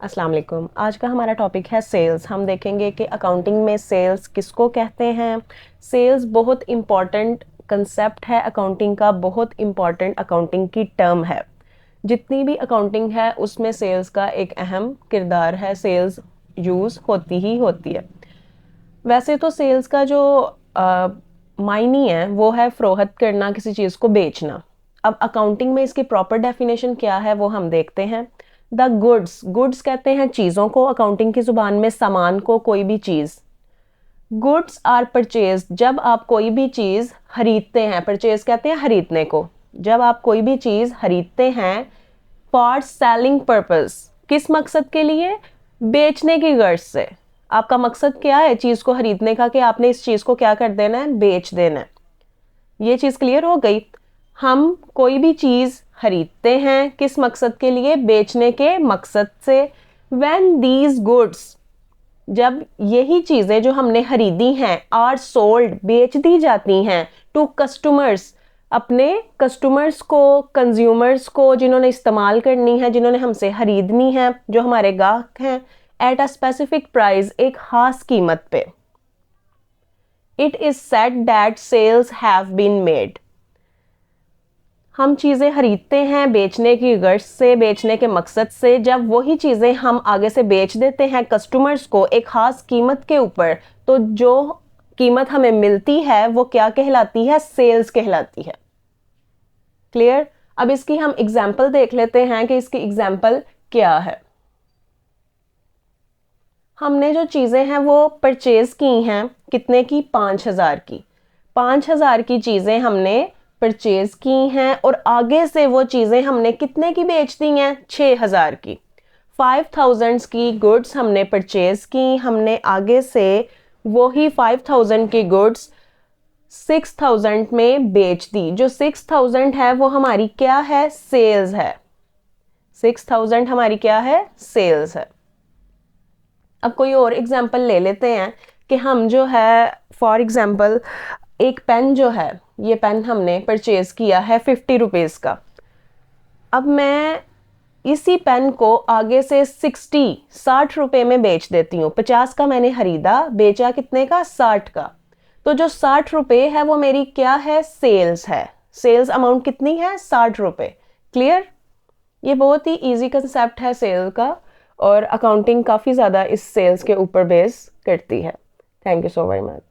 अस्सलाम वालेकुम। आज का हमारा टॉपिक है सेल्स। हम देखेंगे कि अकाउंटिंग में सेल्स किसको कहते हैं। सेल्स बहुत इम्पॉर्टेंट कंसेप्ट है अकाउंटिंग का, बहुत इम्पॉर्टेंट अकाउंटिंग की टर्म है। जितनी भी अकाउंटिंग है उसमें सेल्स का एक अहम किरदार है, सेल्स यूज़ होती ही होती है। वैसे तो सेल्स का जो मायनी है वो है फ़रोख्त करना, किसी चीज़ को बेचना। अब अकाउंटिंग में इसकी प्रॉपर डेफिनेशन क्या है वो हम देखते हैं। द गुड्स, गुड्स कहते हैं चीज़ों को, अकाउंटिंग की ज़ुबान में सामान को, कोई भी चीज़। गुड्स आर परचेज, जब आप कोई भी चीज़ खरीदते हैं, परचेज कहते हैं खरीदने को। जब आप कोई भी चीज़ खरीदते हैं फॉर सेलिंग पर्पस, किस मकसद के लिए? बेचने की गर्ज से। आपका मकसद क्या है चीज़ को खरीदने का? कि आपने इस चीज़ को क्या कर देना है? बेच देना है। ये चीज़ क्लियर हो गई। हम कोई भी चीज़ खरीदते हैं किस मकसद के लिए? बेचने के मकसद से। व्हेन दीज गुड्स, जब यही चीज़ें जो हमने खरीदी हैं आर सोल्ड, बेच दी जाती हैं टू कस्टमर्स, अपने कस्टमर्स को, कंज्यूमर्स को, जिन्होंने इस्तेमाल करनी है, जिन्होंने हमसे खरीदनी है, जो हमारे ग्राहक हैं, एट अ स्पेसिफिक प्राइस, एक खास कीमत पे। It is said that sales have been made. हम चीज़ें खरीदते हैं बेचने की गर्ज से, बेचने के मकसद से। जब वही चीज़ें हम आगे से बेच देते हैं कस्टमर्स को एक ख़ास कीमत के ऊपर, तो जो कीमत हमें मिलती है वो क्या कहलाती है? सेल्स कहलाती है। क्लियर? अब इसकी हम एग्जाम्पल देख लेते हैं कि इसकी एग्जाम्पल क्या है। हमने जो चीज़ें हैं वो परचेज की हैं, कितने की? 5,000 की। 5,000 की चीज़ें हमने परचेज की हैं और आगे से वो चीज़ें हमने कितने की बेच दी हैं? 6,000 की। 5,000 की गुड्स हमने परचेज की, हमने आगे से वही 5,000 की गुड्स 6,000 में बेच दी। जो 6,000 है वो हमारी क्या है? सेल्स है। 6,000 हमारी क्या है? सेल्स है। अब कोई और एग्जाम्पल ले लेते हैं कि हम जो है फॉर एग्जाम्पल एक पेन जो है, ये पेन हमने परचेज किया है 50 रुपीज़ का। अब मैं इसी पेन को आगे से 60 रुपए में बेच देती हूँ। 50 का मैंने खरीदा, बेचा कितने का? 60 का। तो जो 60 रुपए है वो मेरी क्या है? सेल्स है। सेल्स अमाउंट कितनी है? 60 रुपए। क्लियर? ये बहुत ही इजी कंसेप्ट है सेल का, और अकाउंटिंग काफ़ी ज़्यादा इस सेल्स के ऊपर बेस करती है। Thank you so very much.